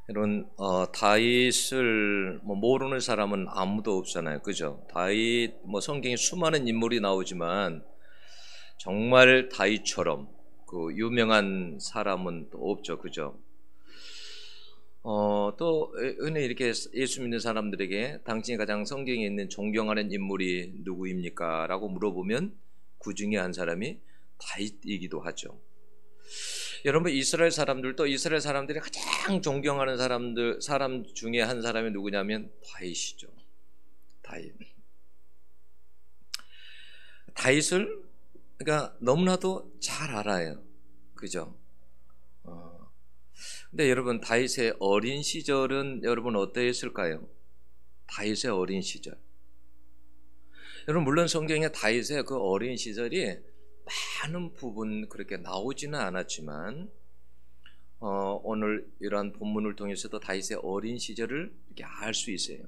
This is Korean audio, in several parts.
이런 다윗을 모르는 사람은 아무도 없잖아요, 그죠? 다윗 성경에 수많은 인물이 나오지만 정말 다윗처럼 그 유명한 사람은 또 없죠, 그죠? 또 흔히 이렇게 예수 믿는 사람들에게 당신이 가장 성경에 있는 존경하는 인물이 누구입니까? 라고 물어보면 그 중에 한 사람이 다윗이기도 하죠. 여러분, 이스라엘 사람들도 이스라엘 사람들이 가장 존경하는 사람 중에 한 사람이 누구냐면 다윗이죠. 다윗을 그러니까 너무나도 잘 알아요, 그죠? 근데 여러분, 다윗의 어린 시절은 여러분 어떠했을까요? 다윗의 어린 시절. 여러분, 물론 성경에 다윗의 그 어린 시절이 많은 부분 그렇게 나오지는 않았지만 오늘 이러한 본문을 통해서도 다윗의 어린 시절을 이렇게 알 수 있어요.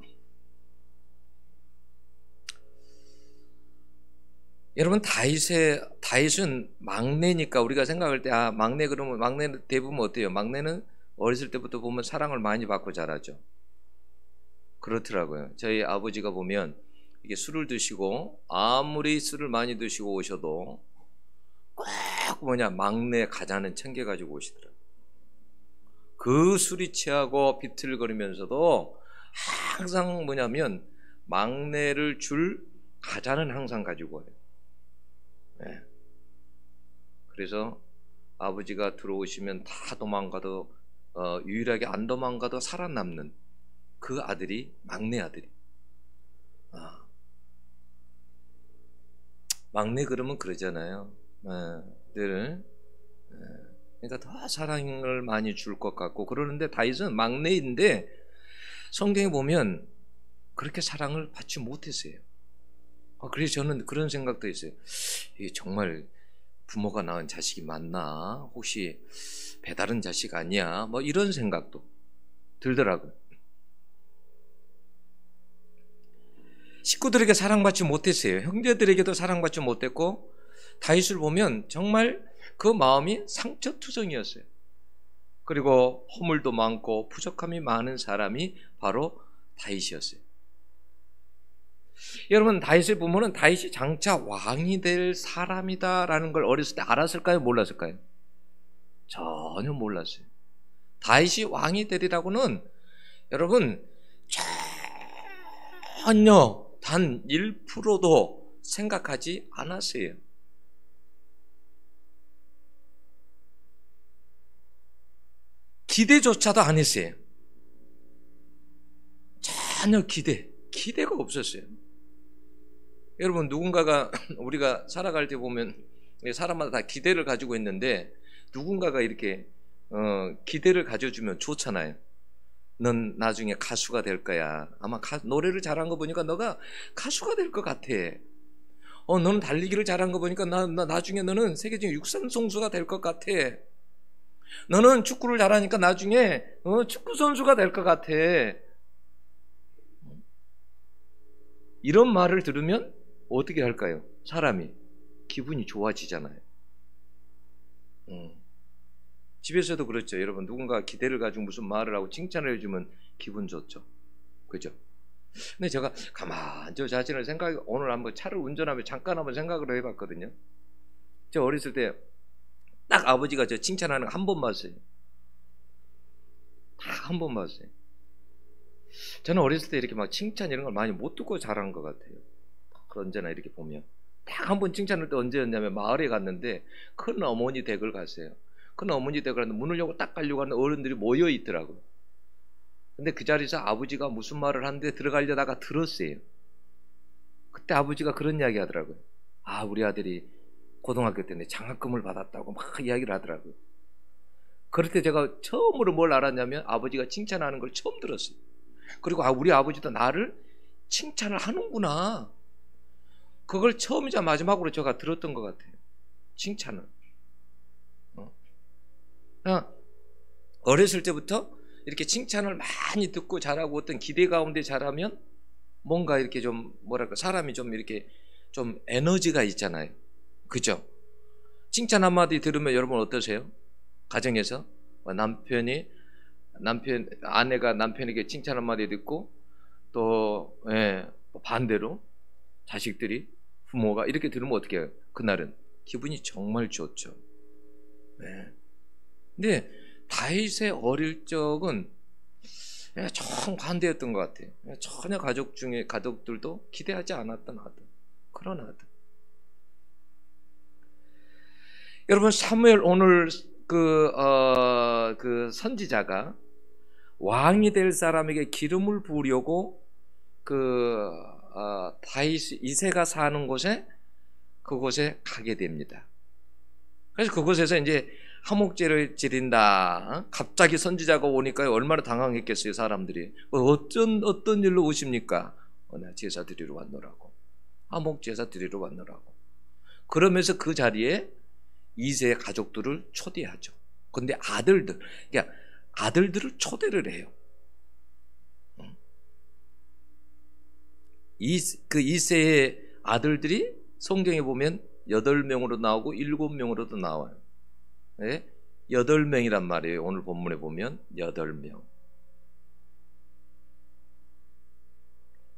여러분, 다윗은 막내니까 우리가 생각할 때 막내 그러면 막내 대부분 어때요? 막내는 어렸을 때부터 보면 사랑을 많이 받고 자라죠. 그렇더라고요. 저희 아버지가 보면 이게 술을 드시고 아무리 술을 많이 드시고 오셔도 꼭 막내 가자는 챙겨가지고 오시더라고요. 그 술이 취하고 비틀거리면서도 항상 막내를 줄 가자는 항상 가지고 와요. 네. 그래서 아버지가 들어오시면 다 도망가도 유일하게 안 도망가도 살아남는 그 아들이 막내 아들이. 막내 그러면 그러잖아요. 늘 그러니까 더 사랑을 많이 줄 것 같고 그러는데 다윗은 막내인데 성경에 보면 그렇게 사랑을 받지 못했어요. 그래서 저는 그런 생각도 있어요. 이게 정말 부모가 낳은 자식이 맞나? 혹시 배다른 자식 아니야? 이런 생각도 들더라고요. 식구들에게 사랑받지 못했어요. 형제들에게도 사랑받지 못했고 다윗을 보면 정말 그 마음이 상처투성이었어요. 그리고 허물도 많고 부족함이 많은 사람이 바로 다윗이었어요. 여러분, 다윗의 부모는 다윗이 장차 왕이 될 사람이다라는 걸 어렸을 때 알았을까요? 몰랐을까요? 전혀 몰랐어요. 다윗이 왕이 되리라고는 여러분 전혀 단 1%도 생각하지 않았어요. 기대조차도 안 했어요. 전혀 기대가 없었어요. 여러분, 누군가가 우리가 살아갈 때 보면 사람마다 다 기대를 가지고 있는데 누군가가 이렇게 기대를 가져주면 좋잖아요. 넌 나중에 가수가 될 거야. 아마 노래를 잘한 거 보니까 너가 가수가 될 것 같아. 너는 달리기를 잘한 거 보니까 나중에 너는 세계적인 육상 선수가 될 것 같아. 너는 축구를 잘하니까 나중에 축구 선수가 될 것 같아. 이런 말을 들으면 어떻게 할까요? 사람이 기분이 좋아지잖아요. 집에서도 그렇죠. 여러분, 누군가 기대를 가지고 무슨 말을 하고 칭찬을 해주면 기분 좋죠. 그죠? 근데 제가 가만히 저 자신을 오늘 한번 차를 운전하며 잠깐 한번 생각을 해봤거든요. 저 어렸을 때 딱 아버지가 저 칭찬하는 거 한 번 봤어요. 딱 한 번 봤어요. 저는 어렸을 때 이렇게 막 칭찬 이런 걸 많이 못 듣고 자란 것 같아요. 언제나 이렇게 보면 딱 한 번 칭찬할 때 언제였냐면 마을에 갔는데 큰 어머니 댁을 갔어요. 큰 어머니 댁을 갔는데 문을 열고 딱 가려고 하는 어른들이 모여 있더라고요. 근데 그 자리에서 아버지가 무슨 말을 하는데 들어가려다가 들었어요. 그때 아버지가 그런 이야기 하더라고요. 우리 아들이 고등학교 때 장학금을 받았다고 막 이야기를 하더라고요. 그럴 때 제가 처음으로 뭘 알았냐면 아버지가 칭찬하는 걸 처음 들었어요. 그리고 우리 아버지도 나를 칭찬을 하는구나. 그걸 처음이자 마지막으로 제가 들었던 것 같아요. 칭찬을. 어렸을 때부터 이렇게 칭찬을 많이 듣고 자라고 어떤 기대 가운데 자라면 뭔가 이렇게 좀 사람이 좀 이렇게 좀 에너지가 있잖아요. 그죠? 칭찬 한마디 들으면 여러분 어떠세요? 가정에서 남편이 아내가 남편에게 칭찬 한마디 듣고 또 반대로 자식들이 부모가 이렇게 들으면 어떻게 해요? 그날은 기분이 정말 좋죠. 근데 다윗의 어릴 적은 정반대였던 것 같아요. 전혀 가족들도 기대하지 않았던 그런 아들. 여러분, 사무엘 오늘 그 선지자가 왕이 될 사람에게 기름을 부으려고 다윗 이새가 사는 그곳에 가게 됩니다. 그래서 그곳에서 이제 화목제를 지린다. 갑자기 선지자가 오니까 얼마나 당황했겠어요, 사람들이. 어떤 일로 오십니까? 나 제사 드리러 왔노라고. 화목제사 드리러 왔노라고. 그러면서 그 자리에 이새의 가족들을 초대하죠. 근데 그러니까 아들들을 초대를 해요. 이새의 아들들이 성경에 보면 8명으로 나오고 7명으로도 나와요. 8명이란 말이에요. 오늘 본문에 보면 8명.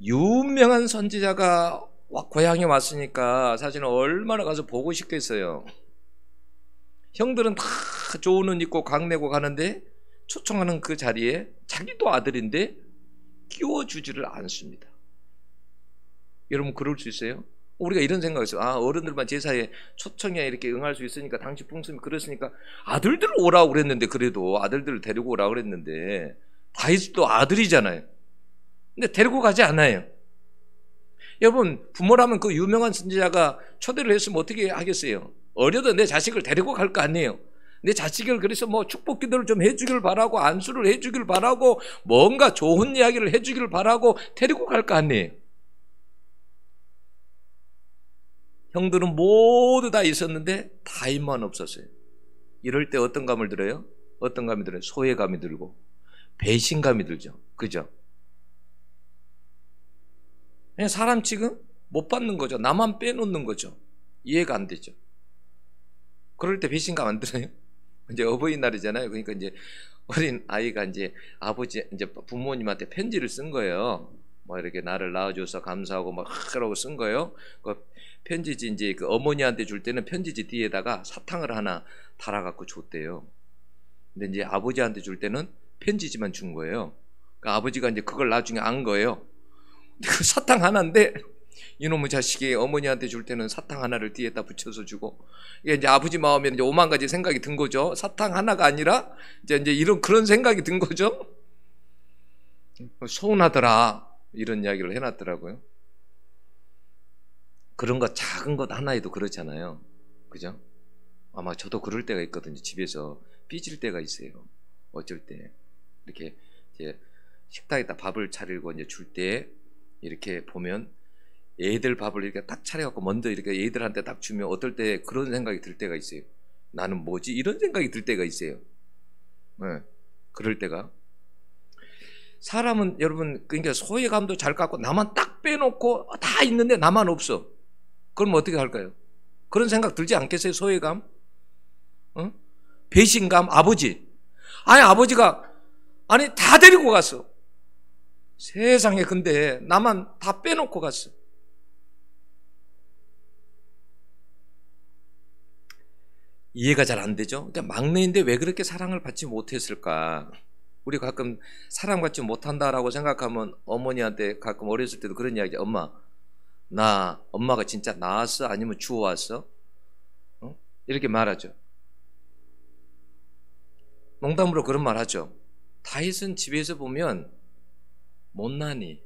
유명한 선지자가 고향에 왔으니까 사실은 얼마나 가서 보고 싶겠어요. 형들은 다 좋은 옷 입고 강내고 가는데 초청하는 그 자리에 자기도 아들인데 끼워주지를 않습니다. 여러분, 그럴 수 있어요? 우리가 이런 생각을 했어요. 어른들만 제사에 초청에 이렇게 응할 수 있으니까 당시 풍습이 그랬으니까 아들들을 오라고 그랬는데, 그래도 아들들을 데리고 오라고 그랬는데 다윗도 아들이잖아요. 근데 데리고 가지 않아요. 여러분, 부모라면 그 유명한 선지자가 초대를 했으면 어떻게 하겠어요? 어려도 내 자식을 데리고 갈 거 아니에요. 내 자식을 그래서 뭐 축복 기도를 좀 해주길 바라고, 안수를 해주길 바라고, 뭔가 좋은 이야기를 해주길 바라고 데리고 갈 거 아니에요. 형들은 모두 다 있었는데 다윗만 없었어요. 이럴 때 어떤 감을 들어요? 어떤 감이 들어요? 소외감이 들고 배신감이 들죠. 그죠? 그냥 사람 지금 못 받는 거죠. 나만 빼놓는 거죠. 이해가 안 되죠. 그럴 때 배신감 안 들어요? 이제 어버이날이잖아요. 그러니까 이제 어린 아이가 이제 부모님한테 편지를 쓴 거예요. 뭐 이렇게 나를 낳아줘서 감사하고 막 그러고 쓴 거예요. 그 편지지 이제 그 어머니한테 줄 때는 편지지 뒤에다가 사탕을 하나 달아갖고 줬대요. 근데 이제 아버지한테 줄 때는 편지지만 준 거예요. 그 아버지가 이제 그걸 나중에 안 거예요. 그 사탕 하나인데 이놈의 자식이 어머니한테 줄 때는 사탕 하나를 뒤에다 붙여서 주고, 이게 이제 아버지 마음에 이제 오만 가지 생각이 든 거죠. 사탕 하나가 아니라 이제 그런 생각이 든 거죠. 서운하더라, 이런 이야기를 해놨더라고요. 그런 것, 작은 것 하나에도 그렇잖아요. 그죠? 아마 저도 그럴 때가 있거든요. 집에서 삐질 때가 있어요. 어쩔 때 이렇게 이제 식탁에다 밥을 차리고 이제 줄 때 이렇게 보면 애들 밥을 이렇게 딱 차려갖고 먼저 이렇게 애들한테 딱 주면 어떨 때 그런 생각이 들 때가 있어요. 나는 뭐지? 이런 생각이 들 때가 있어요. 그럴 때가. 사람은 여러분, 그러니까 소외감도 잘 갖고 나만 딱 빼놓고 다 있는데 나만 없어. 그럼 어떻게 할까요? 그런 생각 들지 않겠어요? 소외감? 배신감? 아버지가 다 데리고 갔어. 세상에, 근데 나만 다 빼놓고 갔어. 이해가 잘 안 되죠? 그러니까 막내인데 왜 그렇게 사랑을 받지 못했을까? 우리 가끔 사랑받지 못한다라고 생각하면 어머니한테 가끔 어렸을 때도 그런 이야기, 엄마가 진짜 낳았어? 아니면 주워왔어? 이렇게 말하죠. 농담으로 그런 말 하죠. 다윗은 집에서 보면 못난이,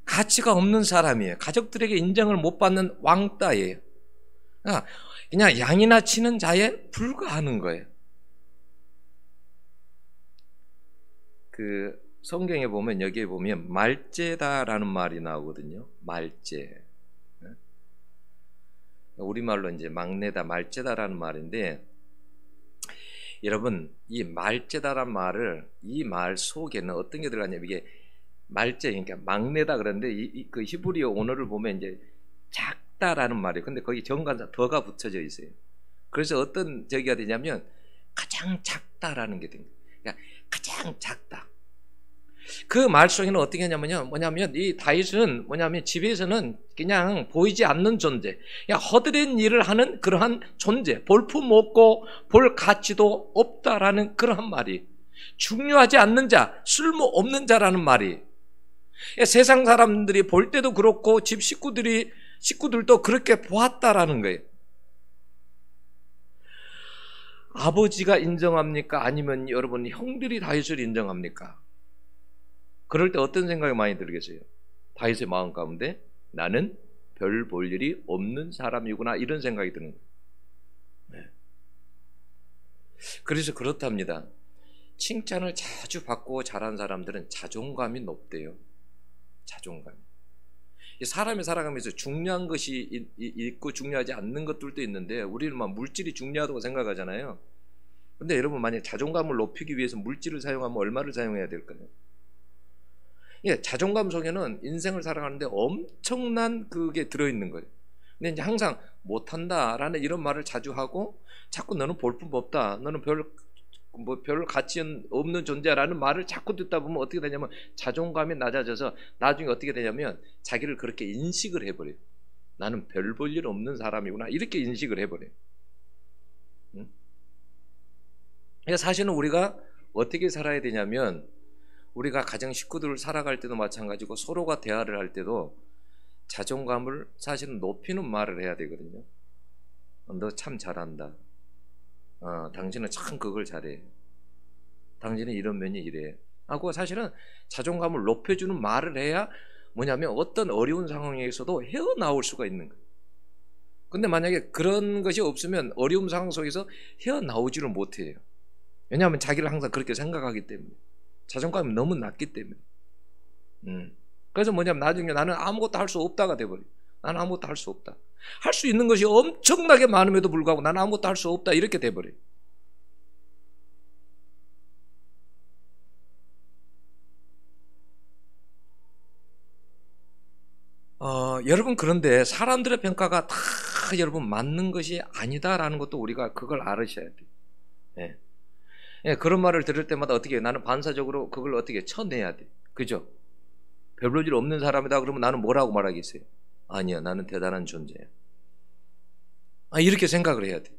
가치가 없는 사람이에요. 가족들에게 인정을 못 받는 왕따예요. 그냥 양이나 치는 자에 불과하는 거예요. 그 성경에 보면, 여기에 보면 말제다라는 말이 나오거든요. 말제. 우리말로 이제 막내다, 말제다라는 말인데, 여러분, 이 말제다라는 말을, 이 말 속에는 어떤 게 들어가냐면, 이게 말제, 그러니까 막내다 그러는데, 그 히브리어 언어를 보면 이제 작다라는 말이에요. 근데 거기 정관사 더가 붙여져 있어요. 그래서 어떤 저기가 되냐면, 가장 작다라는 게 된 거예요. 그러니까 가장 작다. 그 말 속에는 어떻게 하냐면요, 뭐냐면 이 다윗은 뭐냐면 집에서는 그냥 보이지 않는 존재, 그냥 허드렛 일을 하는 그러한 존재, 볼품 없고 볼 가치도 없다라는 그러한 말이, 중요하지 않는 자, 쓸모 없는 자라는 말이, 세상 사람들이 볼 때도 그렇고 집 식구들도 그렇게 보았다라는 거예요. 아버지가 인정합니까? 아니면 여러분 형들이 다윗을 인정합니까? 그럴 때 어떤 생각이 많이 들겠어요? 다윗의 마음 가운데 나는 별 볼 일이 없는 사람이구나, 이런 생각이 드는 거예요. 네. 그래서 그렇답니다. 칭찬을 자주 받고 자란 사람들은 자존감이 높대요. 자존감. 사람이 살아가면서 중요한 것이 있고 중요하지 않는 것들도 있는데, 우리는 막 물질이 중요하다고 생각하잖아요. 근데 여러분, 만약 자존감을 높이기 위해서 물질을 사용하면 얼마를 사용해야 될까요? 예, 자존감 속에는 인생을 살아가는데 엄청난 그게 들어있는 거예요. 근데 이제 항상 못한다라는 이런 말을 자주 하고, 자꾸 너는 볼품 없다, 너는 별 가치 없는 존재라는 말을 자꾸 듣다 보면 어떻게 되냐면 자존감이 낮아져서 나중에 어떻게 되냐면 자기를 그렇게 인식을 해버려요. 나는 별 볼 일 없는 사람이구나, 이렇게 인식을 해버려요. 응? 그러니까 사실은 우리가 어떻게 살아야 되냐면, 우리가 가정 식구들을 살아갈 때도 마찬가지고 서로가 대화를 할 때도 자존감을 사실은 높이는 말을 해야 되거든요. 너 참 잘한다. 당신은 참 그걸 잘해. 당신은 이런 면이 이래 하고, 사실은 자존감을 높여주는 말을 해야 뭐냐면 어떤 어려운 상황에서도 헤어나올 수가 있는 거예요. 근데 만약에 그런 것이 없으면 어려운 상황 속에서 헤어나오지를 못해요. 왜냐하면 자기를 항상 그렇게 생각하기 때문에, 자존감이 너무 낮기 때문에. 그래서 뭐냐면 나중에 나는 아무것도 할 수 없다가 돼버려요. 나는 아무것도 할 수 없다. 할 수 있는 것이 엄청나게 많음에도 불구하고 나는 아무것도 할 수 없다, 이렇게 돼버려요. 여러분, 그런데 사람들의 평가가 다 여러분 맞는 것이 아니다라는 것도 우리가 그걸 알으셔야 돼요. 예. 예, 그런 말을 들을 때마다 어떻게 해요? 나는 반사적으로 그걸 어떻게 쳐내야 돼. 그죠? 별 볼 일 없는 사람이다 그러면 나는 뭐라고 말하겠어요? 아니야, 나는 대단한 존재야. 이렇게 생각을 해야 돼.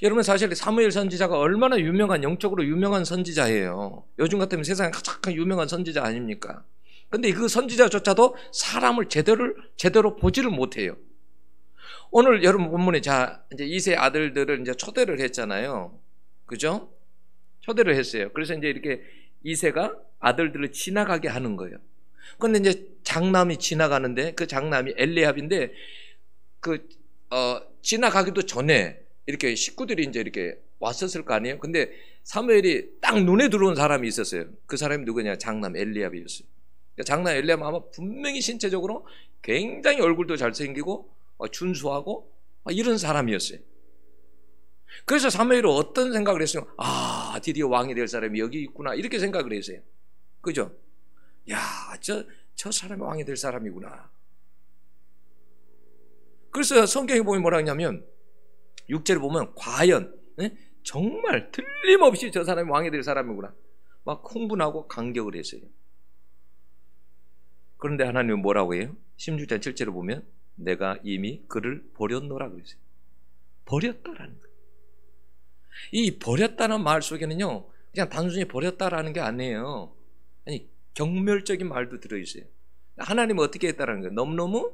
여러분, 사실 사무엘 선지자가 얼마나 유명한, 영적으로 유명한 선지자예요. 요즘 같으면 세상에 가장 유명한 선지자 아닙니까? 근데 그 선지자조차도 사람을 제대로 보지를 못해요. 오늘 여러분 본문에 이제 이세 아들들을 이제 초대를 했잖아요. 그죠? 초대를 했어요. 그래서 이제 이렇게 이세가 아들들을 지나가게 하는 거예요. 근데 이제 장남이 지나가는데, 그 장남이 엘리압인데, 지나가기도 전에 이렇게 식구들이 이제 이렇게 왔었을 거 아니에요? 근데 사무엘이 딱 눈에 들어온 사람이 있었어요. 그 사람이 누구냐? 장남 엘리압이었어요. 장남 엘리압은 아마 분명히 신체적으로 굉장히 얼굴도 잘생기고 준수하고 이런 사람이었어요. 그래서 사무엘은 어떤 생각을 했어요? 드디어 왕이 될 사람이 여기 있구나, 이렇게 생각을 했어요. 그죠? 야, 저 사람이 왕이 될 사람이구나. 그래서 성경에 보면 뭐라 하냐면 6절에 보면 과연 정말 틀림없이 저 사람이 왕이 될 사람이구나, 막 흥분하고 감격을 했어요. 그런데 하나님은 뭐라고 해요? 16장 7절에 보면 내가 이미 그를 버렸노라 그랬어요. 버렸다라는 거예요. 이 버렸다는 말 속에는요, 그냥 단순히 버렸다라는 게 아니에요. 아니, 경멸적인 말도 들어있어요. 하나님은 어떻게 했다라는 거예요? 너무너무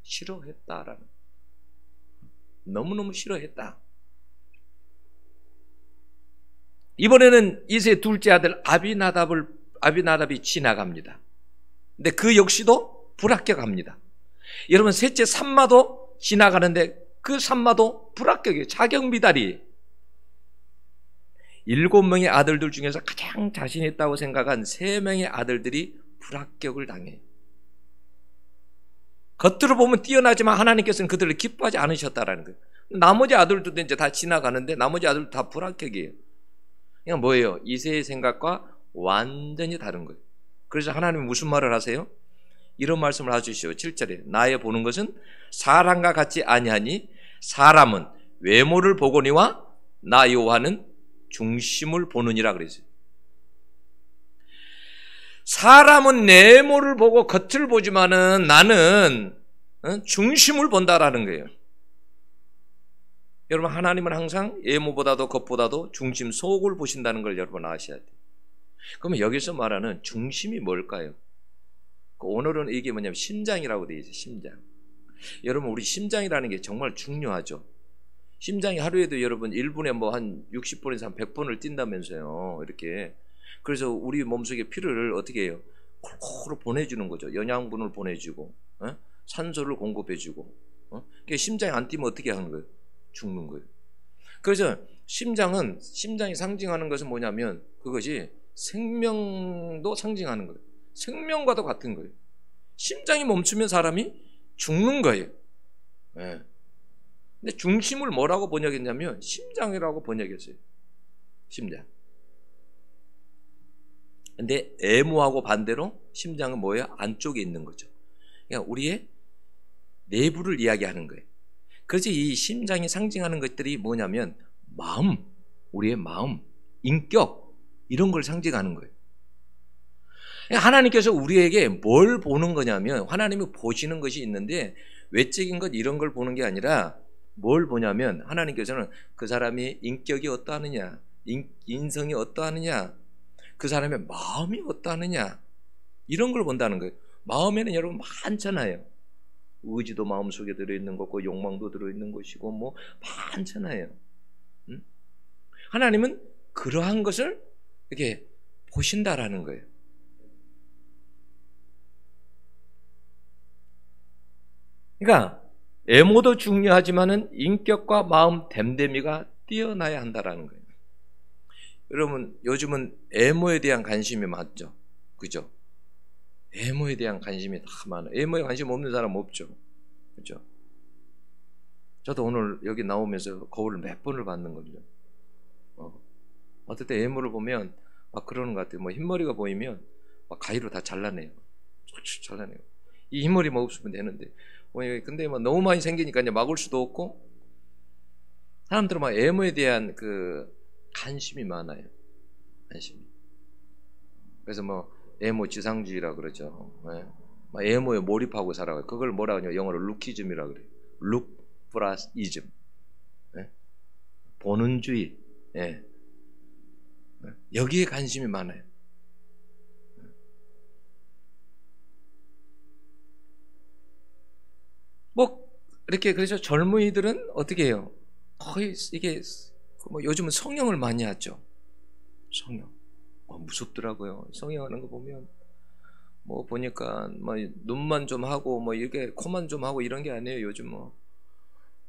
싫어했다라는 거예요. 너무너무 싫어했다. 이번에는 이세 둘째 아들 아비나답이 지나갑니다. 근데 그 역시도 불합격합니다. 여러분, 셋째 삼마도 지나가는데 그 삼마도 불합격이에요. 자격 미달이. 7명의 아들들 중에서 가장 자신 있다고 생각한 3명의 아들들이 불합격을 당해요. 겉으로 보면 뛰어나지만 하나님께서는 그들을 기뻐하지 않으셨다라는 거예요. 나머지 아들들도 이제 다 지나가는데 나머지 아들도 다 불합격이에요. 그냥 뭐예요? 이세의 생각과 완전히 다른 거예요. 그래서 하나님은 무슨 말을 하세요? 이런 말씀을 하시죠. 7절에 나의 보는 것은 사람과 같지 아니하니 사람은 외모를 보거니와 나 여호와는 중심을 보느니라 그랬어요. 사람은 내모를 보고 겉을 보지만은 나는 중심을 본다라는 거예요. 여러분, 하나님은 항상 외모보다도 겉보다도 중심 속을 보신다는 걸 여러분 아셔야 돼요. 그러면 여기서 말하는 중심이 뭘까요? 오늘은 이게 뭐냐면 심장이라고 되어 있어요. 심장. 여러분, 우리 심장이라는 게 정말 중요하죠. 심장이 하루에도 여러분 1분에 뭐 한 60번에서 한 100번을 뛴다면서요. 이렇게. 그래서 우리 몸속에 피를 어떻게 해요? 골고루 보내주는 거죠. 영양분을 보내주고, 산소를 공급해주고. 그러니까 심장이 안 뛰면 어떻게 하는 거예요? 죽는 거예요. 그래서 심장이 상징하는 것은 뭐냐면 그것이 생명도 상징하는 거예요. 생명과도 같은 거예요. 심장이 멈추면 사람이 죽는 거예요. 네. 근데 중심을 뭐라고 번역했냐면 심장이라고 번역했어요. 심장. 근데 애모하고 반대로 심장은 뭐예요? 안쪽에 있는 거죠. 그러니까 우리의 내부를 이야기하는 거예요. 그래서 이 심장이 상징하는 것들이 뭐냐면 마음, 우리의 마음, 인격, 이런 걸 상징하는 거예요. 하나님께서 우리에게 뭘 보는 거냐면 하나님이 보시는 것이 있는데 외적인 것 이런 걸 보는 게 아니라 뭘 보냐면 하나님께서는 그 사람이 인격이 어떠하느냐, 인성이 어떠하느냐, 그 사람의 마음이 어떠하느냐, 이런 걸 본다는 거예요. 마음에는 여러분 많잖아요. 의지도 마음속에 들어있는 거고 욕망도 들어있는 것이고 뭐 많잖아요. 하나님은 그러한 것을 이렇게 보신다라는 거예요. 그러니까 외모도 중요하지만은 인격과 마음 됨됨이가 뛰어나야 한다라는 거예요. 여러분, 요즘은 외모에 대한 관심이 많죠. 그죠? 외모에 대한 관심이 다 많아요. 외모에 관심 없는 사람 없죠. 그죠? 저도 오늘 여기 나오면서 거울을 몇 번을 봤는 거죠. 어떨 때 외모를 보면 막 그러는 것 같아요. 뭐 흰머리가 보이면 막 가위로 다 잘라내요. 잘라내요. 이 흰머리만 없으면 되는데. 근데 뭐 너무 많이 생기니까 이제 막을 수도 없고, 사람들은 막 외모에 대한 그 관심이 많아요. 관심이. 그래서 뭐 외모 지상주의라 그러죠. 네. 외모에 몰입하고 살아가요. 그걸 뭐라 하냐? 영어로 루키즘이라 그래요. 룩 플러스 이즘. 네. 보는주의. 네. 여기에 관심이 많아요. 뭐 이렇게 그래서 젊은이들은 어떻게 해요? 거의 이게 뭐 요즘은 성형을 많이 하죠. 성형. 무섭더라고요. 성형하는 거 보면 뭐 보니까 뭐 눈만 좀 하고 뭐 이렇게 코만 좀 하고 이런 게 아니에요. 요즘 뭐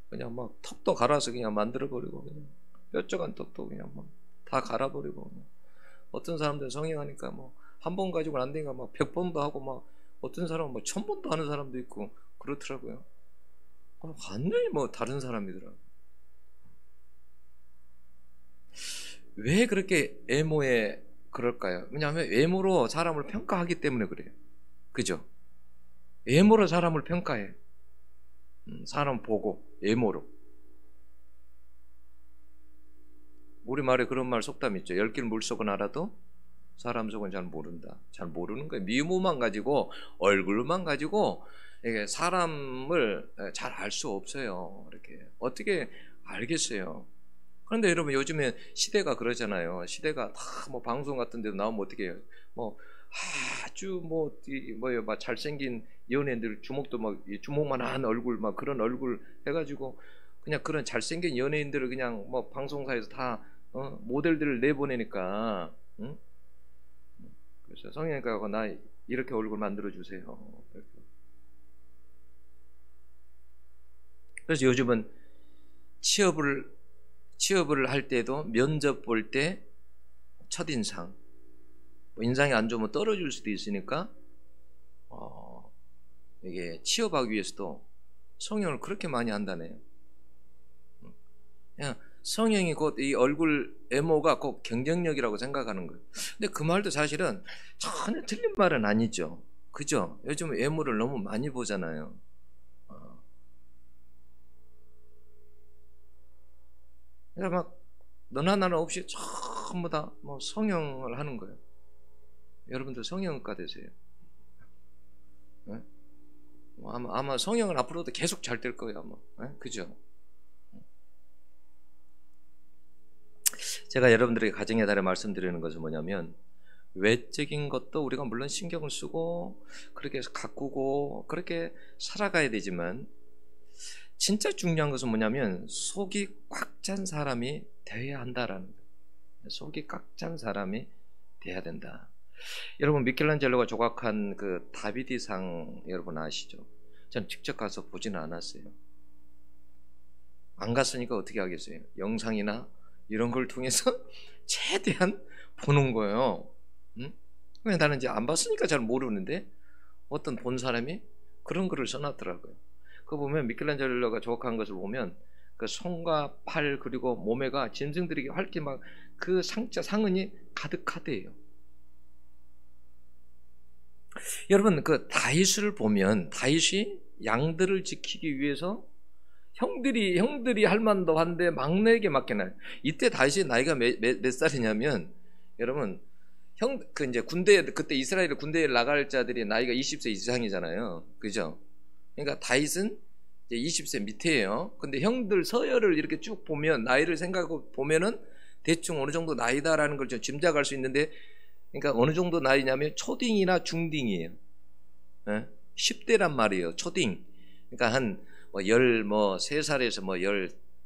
그냥 막 턱도 갈아서 그냥 만들어 버리고 그냥 뾰족한 턱도 그냥 막 다 갈아버리고. 어떤 사람들은 성형하니까 뭐 한 번 가지고는 안 되니까 막 100번도 하고 막 어떤 사람은 뭐 1000번도 하는 사람도 있고 그렇더라고요. 완전히 뭐 다른 사람이더라고요. 왜 그렇게 외모에 그럴까요? 왜냐하면 외모로 사람을 평가하기 때문에 그래요. 그죠? 외모로 사람을 평가해. 사람 보고 외모로. 우리말에 그런 말 속담 있죠. 열길 물속은 알아도 사람 속은 잘 모른다. 잘 모르는 거예요. 미모만 가지고 얼굴만 가지고 이게 사람을 잘 알 수 없어요. 이렇게 어떻게 알겠어요? 그런데 여러분, 요즘에 시대가 그러잖아요. 시대가 다 뭐 방송 같은 데도 나오면 어떻게 해요? 뭐 아주 뭐요 막 잘생긴 연예인들 주먹만한 얼굴 막 그런 얼굴 해가지고 그냥 그런 잘생긴 연예인들을 그냥 뭐 방송사에서 다 모델들을 내보내니까, 응? 그래서 성형외과가 나 이렇게 얼굴 만들어 주세요. 그래서 요즘은 취업을 할 때도 면접 볼 때 첫인상, 인상이 안 좋으면 떨어질 수도 있으니까 이게 취업하기 위해서도 성형을 그렇게 많이 한다네요. 그냥 성형이 곧 이 얼굴 외모가 꼭 경쟁력이라고 생각하는 거예요. 근데 그 말도 사실은 전혀 틀린 말은 아니죠. 그죠? 요즘 외모를 너무 많이 보잖아요. 그러니까 막 너나 나나 없이 전부 다 뭐 성형을 하는 거예요. 여러분들 성형외과 되세요. 네? 아마 성형은 앞으로도 계속 잘 될 거예요, 아마. 네? 그죠? 제가 여러분들에게 가정의 달에 말씀드리는 것은 뭐냐면, 외적인 것도 우리가 물론 신경을 쓰고 그렇게 가꾸고 그렇게 살아가야 되지만, 진짜 중요한 것은 뭐냐면 속이 꽉 찬 사람이 되어야 한다라는 거예요. 속이 꽉 찬 사람이 돼야 된다. 여러분, 미켈란젤로가 조각한 그 다비디상 여러분 아시죠? 전 직접 가서 보지는 않았어요. 안 갔으니까 어떻게 하겠어요? 영상이나 이런 걸 통해서 최대한 보는 거예요. 응? 나는 이제 안 봤으니까 잘 모르는데 어떤 본 사람이 그런 글을 써놨더라고요. 그거 보면 미켈란젤로가 조각한 것을 보면 그 손과 팔 그리고 몸에가 짐승들에게 활기 막 그 상흔이 가득하대요. 여러분, 그 다윗을 보면 다윗이 양들을 지키기 위해서 형들이 할 만도 한데 막내에게 맡겨놔요. 이때 다윗이 나이가 몇 살이냐면, 여러분, 그 이제 그때 이스라엘 군대에 나갈 자들이 나이가 20세 이상이잖아요. 그죠? 그러니까 다윗은 이제 20세 밑에예요. 근데 형들 서열을 이렇게 쭉 보면, 나이를 생각하고 보면은 대충 어느 정도 나이다라는 걸 좀 짐작할 수 있는데, 그러니까 어느 정도 나이냐면 초딩이나 중딩이에요. 10대란 말이에요. 초딩. 그러니까 한 13살에서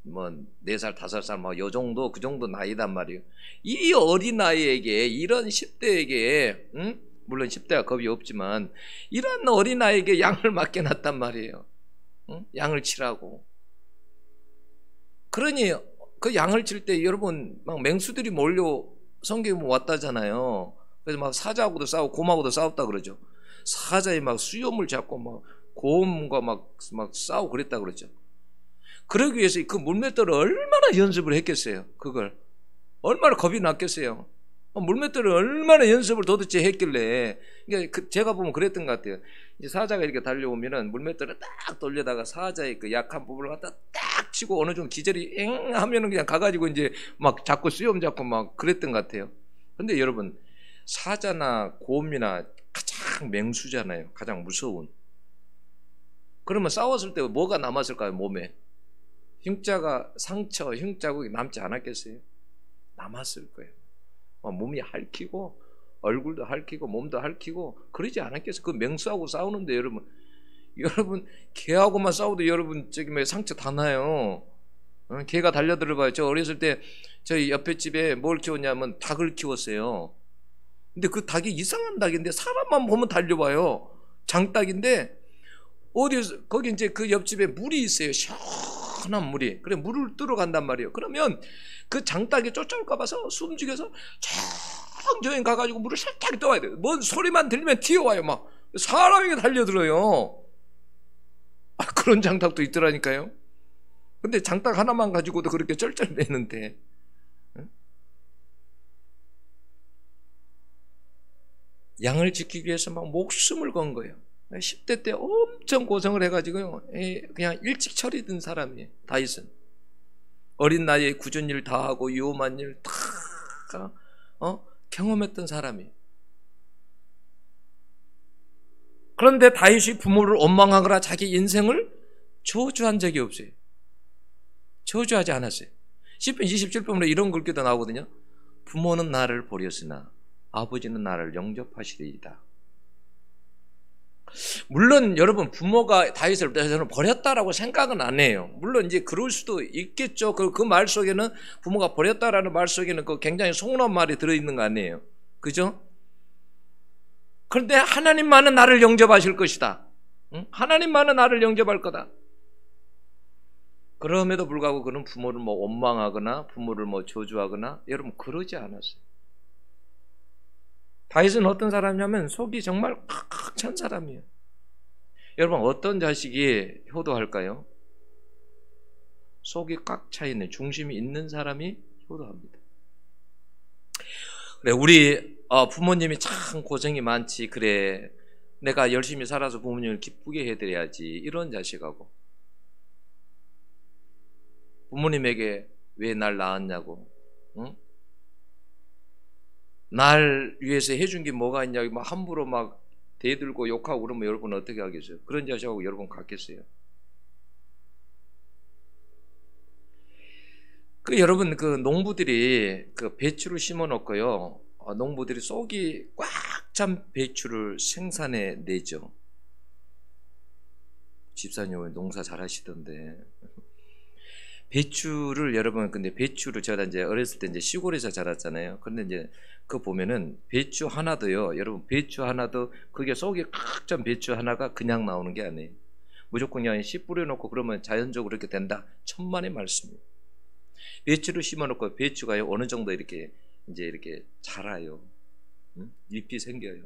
4살, 5살 요 정도, 그 정도 나이단 말이에요. 이 어린 나이에게, 이런 10대에게, 물론 10대가 겁이 없지만 이런 어린 나이에게 양을 맡겨놨단 말이에요. 양을 치라고. 그러니 그 양을 칠 때 여러분 막 맹수들이 몰려 성경에 왔다잖아요. 그래서 막 사자하고도 싸우고 곰하고도 싸웠다 그러죠. 사자에 막 수염을 잡고 막 곰과 막 싸우고 그랬다 그러죠. 그러기 위해서 그 물맷돌을 얼마나 연습을 했겠어요. 그걸 얼마나 겁이 났겠어요. 물맷돌을 얼마나 연습을 도대체 했길래. 그러니까 제가 보면 그랬던 것 같아요. 이제 사자가 이렇게 달려오면은 물맷돌을 딱 돌려다가 사자의 그 약한 부분을 갖다 딱 치고 어느 정도 기절이 엥 하면은 그냥 가가지고 이제 막 잡고 수염 잡고 막 그랬던 것 같아요. 근데 여러분, 사자나 곰이나 가장 맹수잖아요. 가장 무서운. 그러면 싸웠을 때 뭐가 남았을까요? 몸에 상처, 흉자국이 남지 않았겠어요? 남았을 거예요. 몸이 핥히고 얼굴도 핥히고 몸도 핥히고 그러지 않았겠어요? 그 맹수하고 싸우는데 여러분 개하고만 싸워도 여러분 저기 상처 다 나요. 개가 달려들어봐요. 저 어렸을 때 저희 옆에 집에 뭘 키웠냐면 닭을 키웠어요. 근데 그 닭이 이상한 닭인데 사람만 보면 달려와요. 장닭인데 거기 이제 그 옆집에 물이 있어요. 시원한 물이. 그래 물을 뜨러 간단 말이에요. 그러면 그 장닭이 쫓아올까 봐서 숨죽여서 천천히 가가지고 물을 살짝 떠와야 돼요. 뭔 소리만 들리면 튀어와요. 막 사람이 달려들어요. 그런 장닭도 있더라니까요. 근데 장닭 하나만 가지고도 그렇게 쩔쩔매는데, 양을 지키기 위해서 막 목숨을 건 거예요. 10대 때 엄청 고생을 해가지고요, 그냥 일찍 철이 든 사람이에요. 다윗은 어린 나이에 굳은 일 다 하고 위험한 일 다 경험했던 사람이에요. 그런데 다윗이 부모를 원망하거나 자기 인생을 저주한 적이 없어요. 저주하지 않았어요. 시편 27편에 이런 글귀도 나오거든요. 부모는 나를 버렸으나 아버지는 나를 영접하시리이다. 물론 여러분, 부모가 다윗을 저는 버렸다라고 생각은 안 해요. 물론 이제 그럴 수도 있겠죠. 그 말 속에는, 부모가 버렸다라는 말 속에는 그 굉장히 속노한 말이 들어있는 거 아니에요. 그죠? 그런데 하나님만은 나를 영접하실 것이다. 하나님만은 나를 영접할 거다. 그럼에도 불구하고 그는 부모를 원망하거나 부모를 저주하거나 여러분 그러지 않았어요. 다윗은 어떤 사람이냐면 속이 정말 꽉 찬 사람이에요. 여러분, 어떤 자식이 효도할까요? 속이 꽉 차 있는, 중심이 있는 사람이 효도합니다. 그래, 우리 부모님이 참 고생이 많지. 그래, 내가 열심히 살아서 부모님을 기쁘게 해드려야지. 이런 자식하고, 부모님에게 왜 날 낳았냐고, 응? 날 위해서 해준 게 뭐가 있냐고 막 함부로 막 대들고 욕하고 그러면 여러분 어떻게 하겠어요? 그런 자식하고 여러분 같겠어요? 그 여러분 그 농부들이 그 배추를 심어 놓고요. 농부들이 속이 꽉 찬 배추를 생산해 내죠. 집사님 농사 잘하시던데. 배추를 여러분 근데 배추를 제가 이제 어렸을 때 이제 시골에서 자랐잖아요. 그런데 이제 그거 보면은 배추 하나도요. 여러분 배추 하나도 그게 속이 꽉 찬 배추 하나가 그냥 나오는 게 아니에요. 무조건 그냥 씨 뿌려놓고 그러면 자연적으로 이렇게 된다. 천만의 말씀이에요. 배추를 심어놓고 배추가요 어느 정도 이렇게 이제 이렇게 자라요. 잎이 생겨요.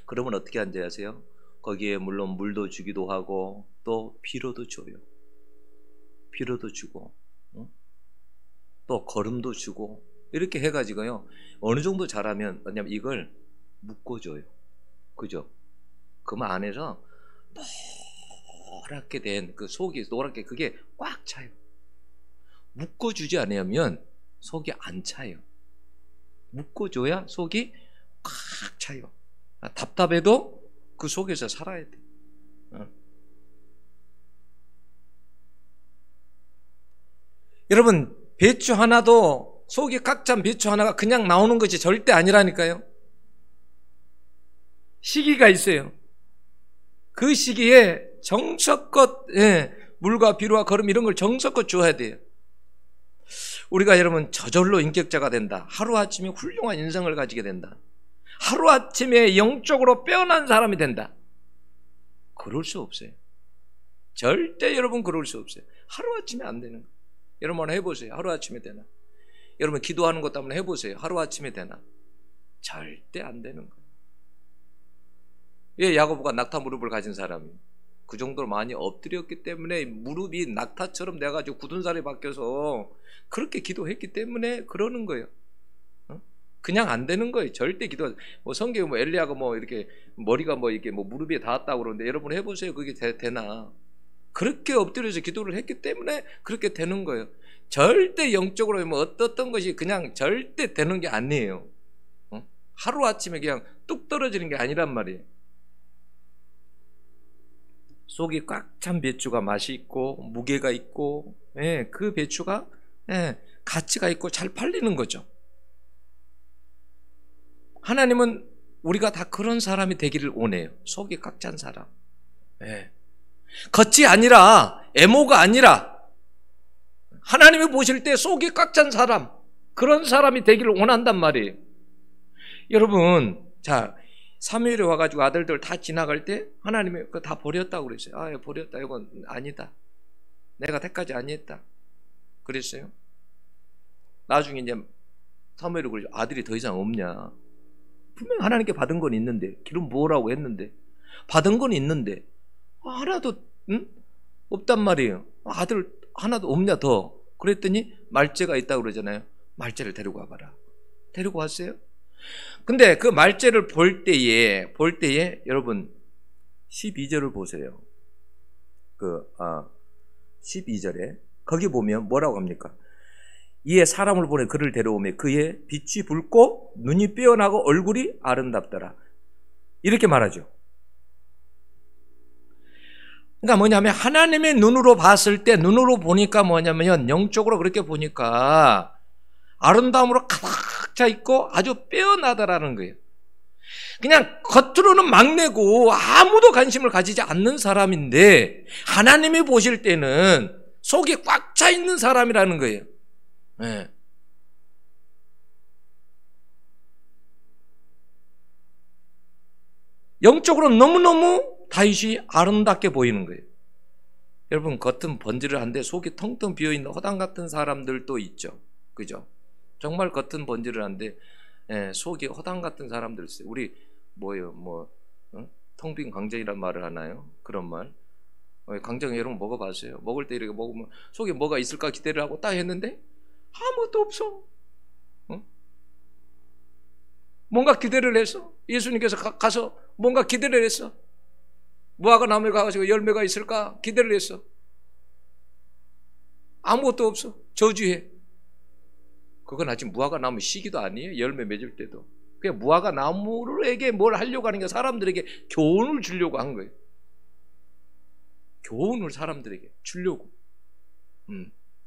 그러면 어떻게 하는지 아세요? 거기에 물론 물도 주기도 하고 또 비료도 줘요. 비료도 주고 또 거름도 주고 이렇게 해가지고요 어느 정도 자라면 왜냐면 이걸 묶어줘요. 그죠? 그 안에서 노랗게 된 그 속이 노랗게 그게 꽉 차요. 묶어주지 않으면 속이 안 차요. 묶어줘야 속이 꽉 차요. 답답해도 그 속에서 살아야 돼. 여러분 배추 하나도 속이 꽉 찬 배추 하나가 그냥 나오는 것이 절대 아니라니까요. 시기가 있어요. 그 시기에 정성껏 물과 비료와 거름 이런 걸 정성껏 줘야 돼요. 우리가 여러분 저절로 인격자가 된다. 하루아침에 훌륭한 인성을 가지게 된다. 하루아침에 영적으로 빼어난 사람이 된다. 그럴 수 없어요. 절대 여러분 그럴 수 없어요. 하루아침에 안 되는 거예요. 여러분 한번 해보세요. 하루아침에 되나? 여러분 기도하는 것도 한번 해보세요. 하루아침에 되나? 절대 안 되는 거예요. 왜 야고보가 낙타 무릎을 가진 사람이 그 정도로 많이 엎드렸기 때문에 무릎이 낙타처럼 돼가지고 굳은 살이 바뀌어서 그렇게 기도했기 때문에 그러는 거예요. 그냥 안 되는 거예요. 절대 기도. 뭐 성경에 뭐 엘리야가 뭐 이렇게 머리가 뭐 이렇게 뭐 무릎에 닿았다고 그러는데 여러분 해보세요. 그게 되나? 그렇게 엎드려서 기도를 했기 때문에 그렇게 되는 거예요. 절대 영적으로 뭐 어떤 것이 그냥 절대 되는 게 아니에요. 하루 아침에 그냥 뚝 떨어지는 게 아니란 말이에요. 속이 꽉 찬 배추가 맛이 있고 무게가 있고 그 배추가 가치가 있고 잘 팔리는 거죠. 하나님은 우리가 다 그런 사람이 되기를 원해요. 속이 꽉 찬 사람. 겉이 아니라 애모가 아니라 하나님이 보실 때 속이 꽉 찬 사람, 그런 사람이 되기를 원한단 말이에요. 여러분 자 사무엘에 와가지고 아들들 다 지나갈 때 하나님이 그거 다 버렸다고 그랬어요. 아 버렸다 이건 아니다. 내가 택하지 아니했다 그랬어요. 나중에 이제 사무엘이 그러죠. 아들이 더 이상 없냐. 분명 하나님께 받은 건 있는데 기름 부으라고 했는데 받은 건 있는데 하나도 없단 말이에요. 아들 하나도 없냐 더. 그랬더니 말째가 있다고 그러잖아요. 말째를 데리고 와봐라. 데리고 왔어요. 근데 그 말째를 볼 때에 여러분 12절을 보세요. 12절에 거기 보면 뭐라고 합니까? 이에 사람을 보내 그를 데려오매 그의 빛이 붉고 눈이 빼어나고 얼굴이 아름답더라. 이렇게 말하죠. 그러니까 뭐냐면 하나님의 눈으로 봤을 때 눈으로 보니까 뭐냐면 영적으로 그렇게 보니까 아름다움으로 가득 차 있고 아주 빼어나다라는 거예요. 그냥 겉으로는 막내고 아무도 관심을 가지지 않는 사람인데 하나님이 보실 때는 속이 꽉 차 있는 사람이라는 거예요. 네. 영적으로 너무너무 다윗이 아름답게 보이는 거예요. 여러분 겉은 번지르한데 속이 텅텅 비어있는 허당 같은 사람들도 있죠. 그죠? 정말 겉은 번지르한데 속이 허당 같은 사람들 있어요. 우리 뭐예요? 텅 빈 광정이란 말을 하나요? 그런 말. 광정 여러분 먹어봤어요? 먹을 때 이렇게 먹으면 속에 뭐가 있을까 기대를 하고 딱 했는데 아무것도 없어. 뭔가 기대를 했어. 예수님께서 가서 뭔가 기대를 했어. 무화과 나무에 가가지고 열매가 있을까 기대를 했어. 아무것도 없어. 저주해. 그건 아직 무화과 나무 시기도 아니에요. 열매 맺을 때도. 그냥 무화과 나무에게 뭘 하려고 하는 게 사람들에게 교훈을 주려고 한 거예요. 교훈을 사람들에게 주려고.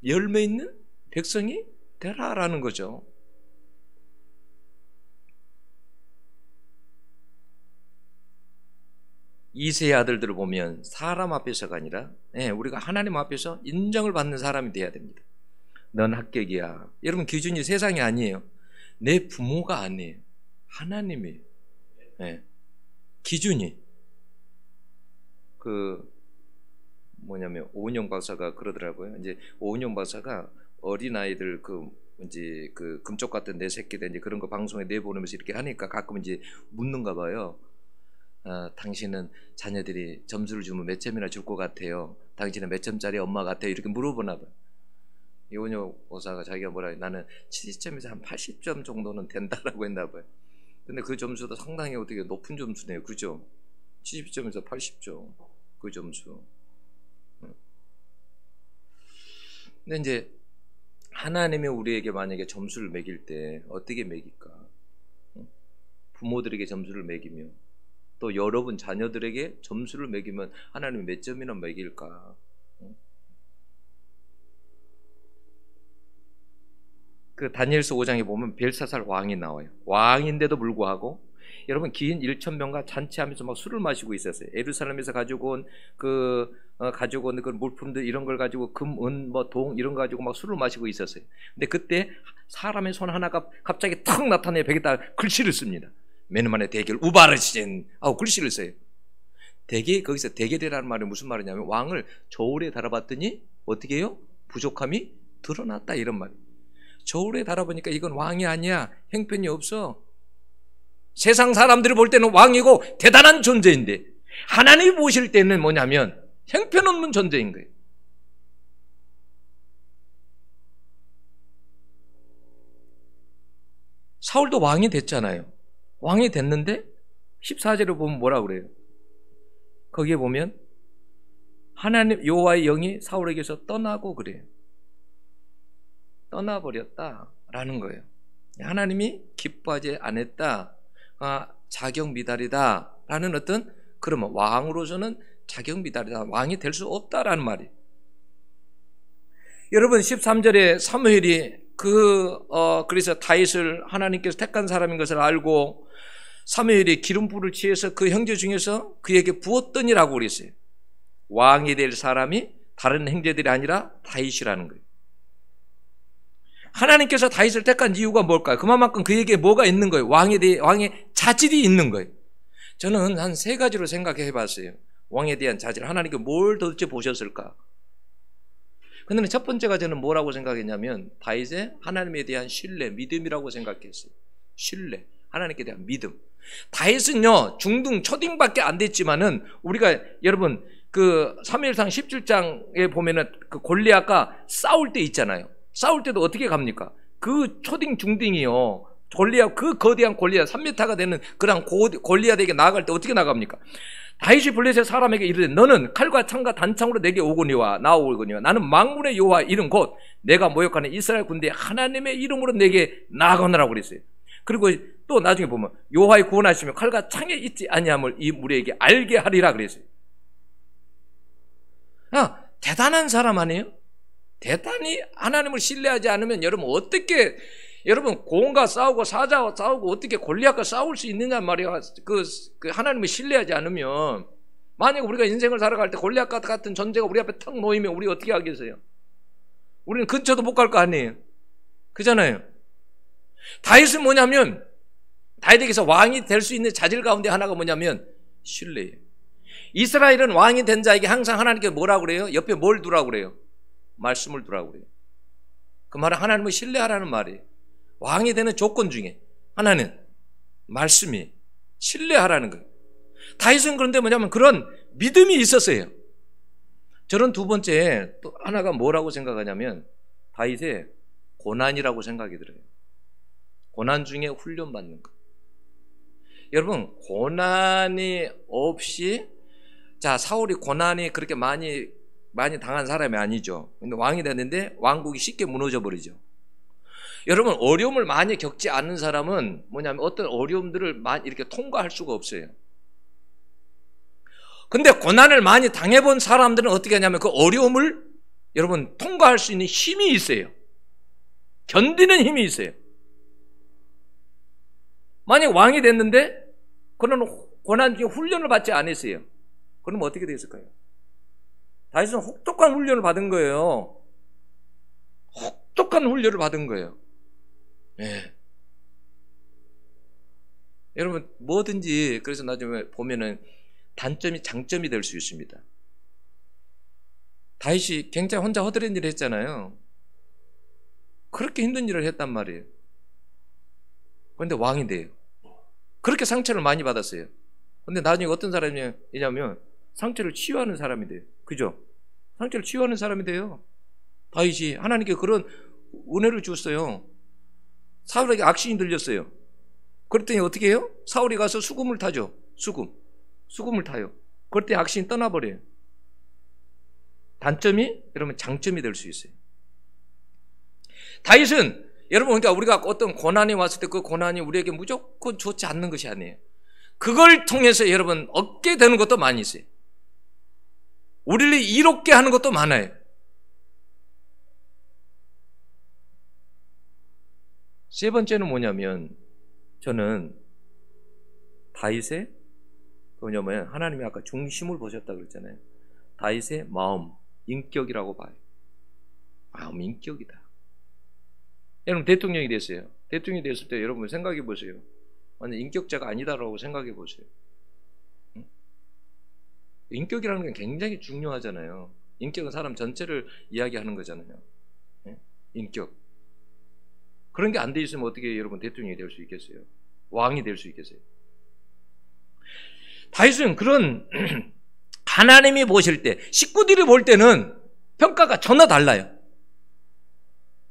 열매 있는 백성이 되라라는 거죠. 이세의 아들들을 보면 사람 앞에서가 아니라 우리가 하나님 앞에서 인정을 받는 사람이 돼야 됩니다. 넌 합격이야. 여러분, 기준이 세상이 아니에요. 내 부모가 아니에요. 하나님이에요. 기준이. 오은영 박사가 그러더라고요. 이제 오은영 박사가 어린아이들 이제 금쪽 같은 내 새끼들 이제 그런 거 방송에 내보내면서 이렇게 하니까 가끔 이제 묻는가 봐요. 당신은 자녀들이 점수를 주면 몇 점이나 줄 것 같아요? 당신은 몇 점짜리 엄마 같아요? 이렇게 물어보나 봐요. 이원효 오사가 자기가 뭐라 해요? 나는 70점에서 한 80점 정도는 된다라고 했나 봐요. 근데 그 점수도 상당히 어떻게 높은 점수네요. 그죠? 70점에서 80점 그 점수. 근데 이제 하나님이 우리에게 만약에 점수를 매길 때 어떻게 매길까? 부모들에게 점수를 매기며 또 여러분 자녀들에게 점수를 매기면 하나님이 몇 점이나 매길까? 그 다니엘서 5장에 보면 벨사살 왕이 나와요. 왕인데도 불구하고 여러분 긴 1,000명과 잔치하면서 막 술을 마시고 있었어요. 예루살렘에서 가지고 온 그 물품들 이런 걸 가지고 금, 은, 동 이런 거 가지고 막 술을 마시고 있었어요. 근데 그때 사람의 손 하나가 갑자기 탁 나타내 벽에다 글씨를 씁니다. 메누만의 대결 우바르신 하고 글씨를 써요. 거기서 대결이라는 말이 무슨 말이냐면 왕을 저울에 달아봤더니 어떻게 해요? 부족함이 드러났다 이런 말이에요. 저울에 달아보니까 이건 왕이 아니야. 형편이 없어. 세상 사람들이 볼 때는 왕이고 대단한 존재인데 하나님이 보실 때는 뭐냐면 형편없는 존재인 거예요. 사울도 왕이 됐잖아요. 왕이 됐는데 14절을 보면 뭐라 그래요? 거기에 보면 하나님 여호와의 영이 사울에게서 떠나고 그래요. 떠나버렸다라는 거예요. 하나님이 기뻐하지 않았다. 자격 미달이다라는 어떤 그러면 왕으로서는 자격 미달이다. 왕이 될 수 없다라는 말이에요. 여러분 13절에 사무엘이 그래서 다윗을 하나님께서 택한 사람인 것을 알고 사무엘이 기름불을 취해서 그 형제 중에서 그에게 부었더니라고 그랬어요. 왕이 될 사람이 다른 형제들이 아니라 다윗이라는 거예요. 하나님께서 다윗을 택한 이유가 뭘까요? 그만큼 그에게 뭐가 있는 거예요? 왕의 자질이 있는 거예요. 저는 한 3가지로 생각해 봤어요. 왕에 대한 자질. 하나님께 뭘 도대체 보셨을까? 근데 첫 번째가 저는 뭐라고 생각했냐면 다윗의 하나님에 대한 신뢰, 믿음이라고 생각했어요. 신뢰, 하나님께 대한 믿음. 다윗은요 중등 초딩밖에 안 됐지만은 우리가 여러분 사무엘상 17장에 보면은 그 골리앗과 싸울 때 있잖아요. 싸울 때도 어떻게 갑니까? 그 초딩 중딩이요 골리앗, 그 거대한 골리앗 3m가 되는 그런 골리앗에게 나아갈 때 어떻게 나갑니까? 다윗이 블레셋 사람에게 이르되 너는 칼과 창과 단창으로 내게 오거니와 나오거니와 나는 만군의 여호와 이름 곧 내가 모욕하는 이스라엘 군대의 하나님의 이름으로 내게 나아가노라고 그랬어요. 그리고 또 나중에 보면 여호와의 구원하시며 칼과 창에 있지 아니함을 이 무리에게 알게 하리라 그랬어요. 대단한 사람 아니에요? 대단히 하나님을 신뢰하지 않으면 여러분 고온과 싸우고 사자와 싸우고 어떻게 골리앗과 싸울 수 있느냐 말이야. 그 하나님을 신뢰하지 않으면 만약 우리가 인생을 살아갈 때 골리앗 같은 존재가 우리 앞에 탁 놓이면 우리 어떻게 하겠어요? 우리는 근처도 못 갈 거 아니에요. 그잖아요. 다윗은 뭐냐면 다윗에게서 왕이 될 수 있는 자질 가운데 하나가 뭐냐면 신뢰예요. 이스라엘은 왕이 된 자에게 항상 하나님께 뭐라고 그래요? 옆에 뭘 두라고 그래요? 말씀을 두라고 그래요. 그 말은 하나님을 신뢰하라는 말이에요. 왕이 되는 조건 중에 하나는 말씀이 신뢰하라는 거예요. 다윗은 그런데 뭐냐면 그런 믿음이 있었어요. 저는 두 번째 또 하나가 뭐라고 생각하냐면 다윗의 고난이라고 생각이 들어요. 고난 중에 훈련받는 거. 여러분 고난이 없이 사울이 고난이 그렇게 많이 당한 사람이 아니죠. 근데 왕이 됐는데 왕국이 쉽게 무너져 버리죠. 여러분, 어려움을 많이 겪지 않는 사람은 뭐냐면 어떤 어려움들을 많이 이렇게 통과할 수가 없어요. 근데 고난을 많이 당해본 사람들은 어떻게 하냐면 그 어려움을 여러분 통과할 수 있는 힘이 있어요. 견디는 힘이 있어요. 만약 왕이 됐는데 그런 고난 중에 훈련을 받지 않았어요. 그럼 어떻게 됐을까요? 다윗은 혹독한 훈련을 받은 거예요. 혹독한 훈련을 받은 거예요. 네. 여러분, 뭐든지 그래서 나중에 보면은 단점이 장점이 될 수 있습니다. 다윗이 굉장히 혼자 허드렛 일을 했잖아요. 그렇게 힘든 일을 했단 말이에요. 그런데 왕이 돼요. 그렇게 상처를 많이 받았어요. 근데 나중에 어떤 사람이냐면 상처를 치유하는 사람이 돼요. 그죠? 상처를 치유하는 사람이 돼요. 다윗이 하나님께 그런 은혜를 주었어요. 사울에게 악신이 들렸어요. 그랬더니 어떻게 해요? 사울이 가서 수금을 타죠. 수금을 타요. 그럴 때 악신이 떠나버려요. 단점이 여러분 장점이 될 수 있어요. 다윗은 여러분, 그러니까 우리가 어떤 고난이 왔을 때 그 고난이 우리에게 무조건 좋지 않는 것이 아니에요. 그걸 통해서 여러분 얻게 되는 것도 많이 있어요. 우리를 이롭게 하는 것도 많아요. 세 번째는 뭐냐면 저는 다윗의 뭐냐면 하나님이 아까 중심을 보셨다 그랬잖아요. 다윗의 마음, 인격이라고 봐요. 마음, 인격이다. 여러분 대통령이 됐어요. 대통령이 됐을 때 여러분 생각해 보세요. 완전 인격자가 아니다라고 생각해 보세요. 응? 인격이라는 건 굉장히 중요하잖아요. 인격은 사람 전체를 이야기하는 거잖아요. 응? 인격. 그런 게 안 돼 있으면 어떻게 여러분 대통령이 될 수 있겠어요? 왕이 될 수 있겠어요? 다윗은 그런 하나님이 보실 때, 식구들이 볼 때는 평가가 전혀 달라요.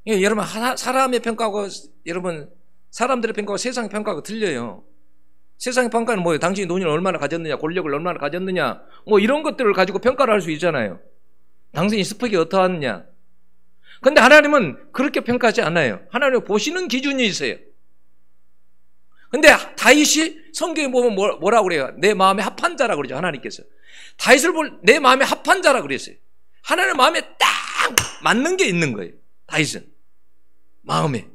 예, 여러분 사람의 평가하고 여러분 사람들의 평가하고 세상의 평가가 틀려요. 세상의 평가는 뭐예요? 당신이 돈을 얼마나 가졌느냐, 권력을 얼마나 가졌느냐, 뭐 이런 것들을 가지고 평가를 할 수 있잖아요. 당신이 스펙이 어떠하느냐. 근데 하나님은 그렇게 평가하지 않아요. 하나님은 보시는 기준이 있어요. 근데 다윗이 성경에 보면 뭐라고 그래요? 내 마음에 합한 자라고 그러죠. 하나님께서 다윗을 볼 내 마음에 합한 자라고 그랬어요. 하나님 마음에 딱 맞는 게 있는 거예요. 다윗은 마음에.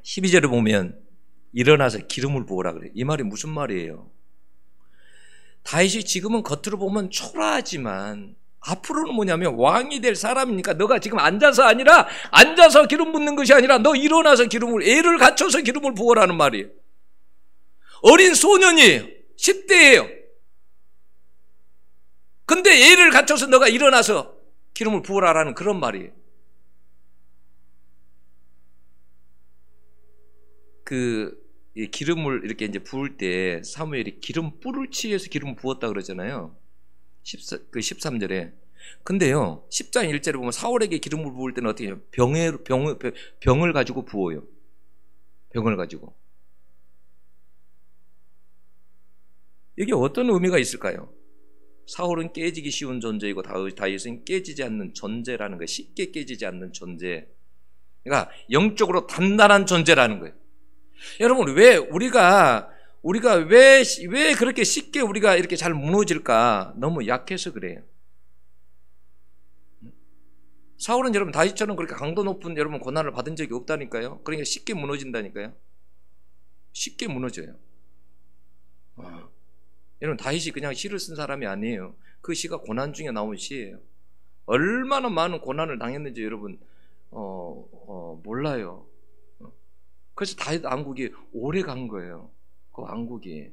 12절에 보면 일어나서 기름을 부으라 그래요. 이 말이 무슨 말이에요? 다윗이 지금은 겉으로 보면 초라하지만 앞으로는 뭐냐면 왕이 될 사람이니까 너가 지금 앉아서 기름 붓는 것이 아니라 너 일어나서 애를 갖춰서 기름을 부으라는 말이에요. 어린 소년이에요. 10대예요. 근데 애를 갖춰서 너가 일어나서 기름을 부으라라는 그런 말이에요. 이 기름을 이렇게 이제 부을 때 사무엘이 기름 뿔을 취해서 기름을 부었다 그러잖아요. 13절에. 근데요, 10장 1절에 보면 사울에게 기름을 부을 때는 어떻게 해요? 병을 가지고 부어요. 병을 가지고. 이게 어떤 의미가 있을까요? 사울은 깨지기 쉬운 존재이고 다윗은 깨지지 않는 존재라는 거예요. 쉽게 깨지지 않는 존재. 그러니까 영적으로 단단한 존재라는 거예요. 여러분, 왜 우리가 왜 그렇게 쉽게 우리가 이렇게 잘 무너질까? 너무 약해서 그래요. 사울은 여러분 다윗처럼 그렇게 강도 높은 여러분 고난을 받은 적이 없다니까요. 그러니까 쉽게 무너진다니까요. 쉽게 무너져요. 여러분 다윗이 그냥 시를 쓴 사람이 아니에요. 그 시가 고난 중에 나온 시예요. 얼마나 많은 고난을 당했는지 여러분 몰라요. 그래서 다윗 왕국이 오래 간 거예요. 그 왕국이.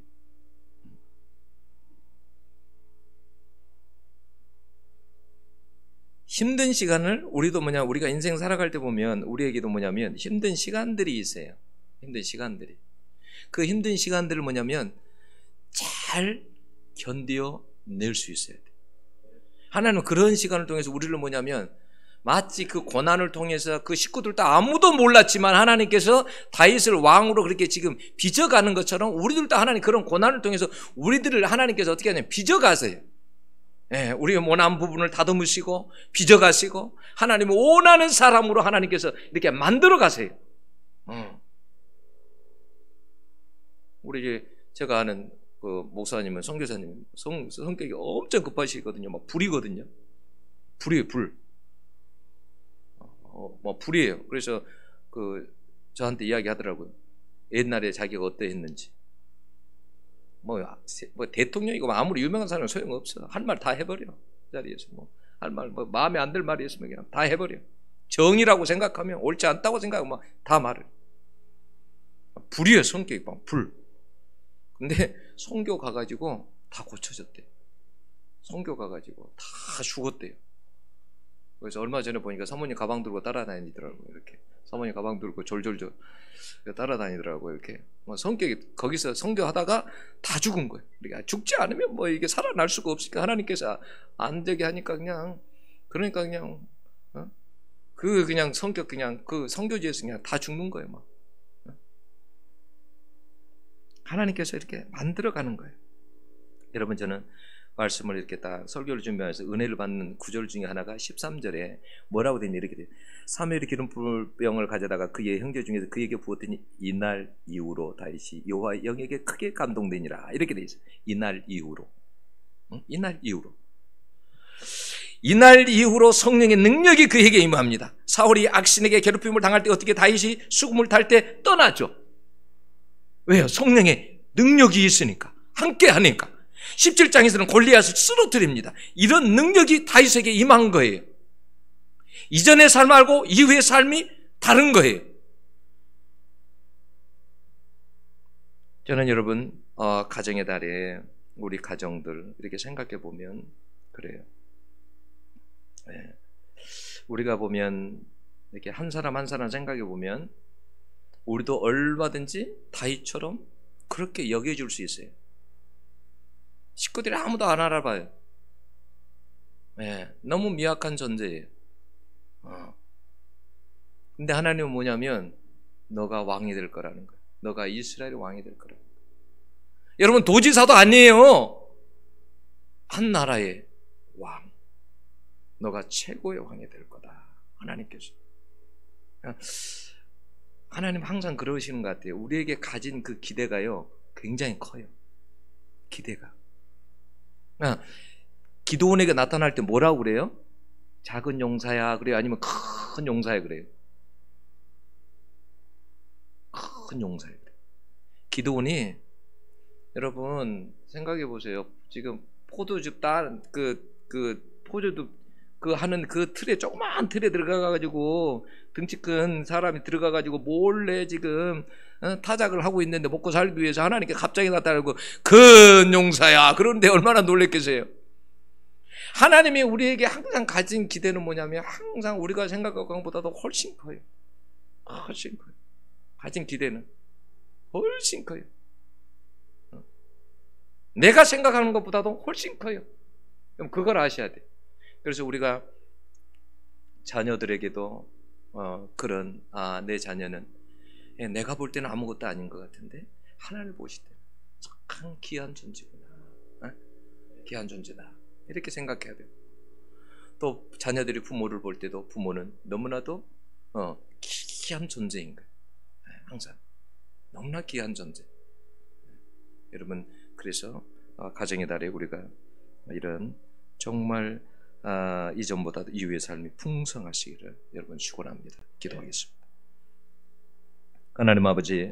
힘든 시간을 우리가 인생 살아갈 때 보면 우리에게도 뭐냐면 힘든 시간들이 있어요. 힘든 시간들이. 그 힘든 시간들을 뭐냐면 잘 견뎌낼 수 있어야 돼. 하나님은 그런 시간을 통해서 우리를 뭐냐면 마치 그 고난을 통해서 그 식구들 다 아무도 몰랐지만 하나님께서 다윗을 왕으로 그렇게 지금 빚어가는 것처럼 우리들도 하나님 그런 고난을 통해서 우리들을 하나님께서 어떻게 하냐면 빚어가세요. 예, 우리의 원한 부분을 다듬으시고 빚어가시고 하나님을 원하는 사람으로 하나님께서 이렇게 만들어 가세요. 우리 이제 제가 아는 그 목사님은 선교사님 성격이 엄청 급하시거든요. 막 불이거든요. 불이에요, 불. 뭐 불이에요. 그래서 그 저한테 이야기하더라고요. 옛날에 자기가 어떠했는지. 뭐 대통령이고 아무리 유명한 사람은 소용없어. 할 말 다 해버려. 그 자리에서 할 말 마음에 안 들 말이 있으면 그냥 다 해버려. 정이라고 생각하면 옳지 않다고 생각하면 다 말을. 불이에요, 성격이 막 불. 근데 선교 가가지고 다 고쳐졌대요. 선교 가가지고 다 죽었대요. 그래서 얼마 전에 보니까 사모님 가방 들고 따라다니더라고요. 이렇게 사모님 가방 들고 졸졸졸 따라다니더라고요. 이렇게 성격이 거기서 선교하다가 다 죽은 거예요. 그러니까 죽지 않으면 뭐 이게 살아날 수가 없으니까 하나님께서 안 되게 하니까 그러니까 그냥 그냥 성격 그냥 그 선교지에서 그냥 다 죽는 거예요. 막 하나님께서 이렇게 만들어가는 거예요. 여러분, 저는 말씀을 이렇게 딱 설교를 준비하면서 은혜를 받는 구절 중에 하나가 13절에 뭐라고 되냐 이렇게 돼요. 사무엘이 기름병을 가져다가 그의 형제 중에서 그에게 부었더니 이날 이후로 다윗이 여호와의 영에게 크게 감동되니라 이렇게 돼 있어요. 이날 이후로. 이날 이후로. 이날 이후로 성령의 능력이 그에게 임합니다. 사울이 악신에게 괴롭힘을 당할 때 어떻게 다윗이 수금을 탈 때 떠나죠. 왜요? 성령의 능력이 있으니까, 함께 하니까. 17장에서는 골리앗을 쓰러뜨립니다. 이런 능력이 다윗에게 임한 거예요. 이전의 삶하고 이후의 삶이 다른 거예요. 저는 여러분 가정의 달에 우리 가정들 이렇게 생각해 보면 그래요. 네. 우리가 보면 이렇게 한 사람 한 사람 생각해 보면 우리도 얼마든지 다윗처럼 그렇게 여겨줄 수 있어요. 식구들이 아무도 안 알아봐요. 네, 너무 미약한 존재예요. 근데 하나님은 뭐냐면 너가 왕이 될 거라는 거예요. 너가 이스라엘의 왕이 될 거라는 거예요. 여러분, 도지사도 아니에요. 한 나라의 왕. 너가 최고의 왕이 될 거다. 하나님께서. 하나님 항상 그러시는 것 같아요. 우리에게 가진 그 기대가요 굉장히 커요. 기대가. 기도원에게 나타날 때 뭐라고 그래요? 작은 용사야 그래요? 아니면 큰 용사야 그래요? 큰 용사야 그래요. 기도원이 여러분 생각해 보세요. 지금 포도즙 포도즙 하는 그 틀에 조그만 틀에 들어가가지고 등치 큰 사람이 들어가가지고 몰래 지금 타작을 하고 있는데 먹고 살기 위해서 하나님께 갑자기 나타나고 큰 용사야. 그런데 얼마나 놀랬겠어요. 하나님이 우리에게 항상 가진 기대는 뭐냐면 항상 우리가 생각하는 것보다도 훨씬 커요. 훨씬 커요. 가진 기대는 훨씬 커요. 내가 생각하는 것보다도 훨씬 커요. 그럼 그걸 아셔야 돼요. 그래서 우리가 자녀들에게도 그런 내 자녀는 내가 볼 때는 아무것도 아닌 것 같은데 하나님을 보실 때는 참 귀한 존재구나. 귀한 존재다. 이렇게 생각해야 돼요. 또 자녀들이 부모를 볼 때도 부모는 너무나도 귀한 존재인 거예요. 항상 너무나 귀한 존재. 여러분, 그래서 가정의 달에 우리가 이런 정말 이전보다 이후의 삶이 풍성하시기를 여러분 축원합니다. 기도하겠습니다. 하나님 아버지,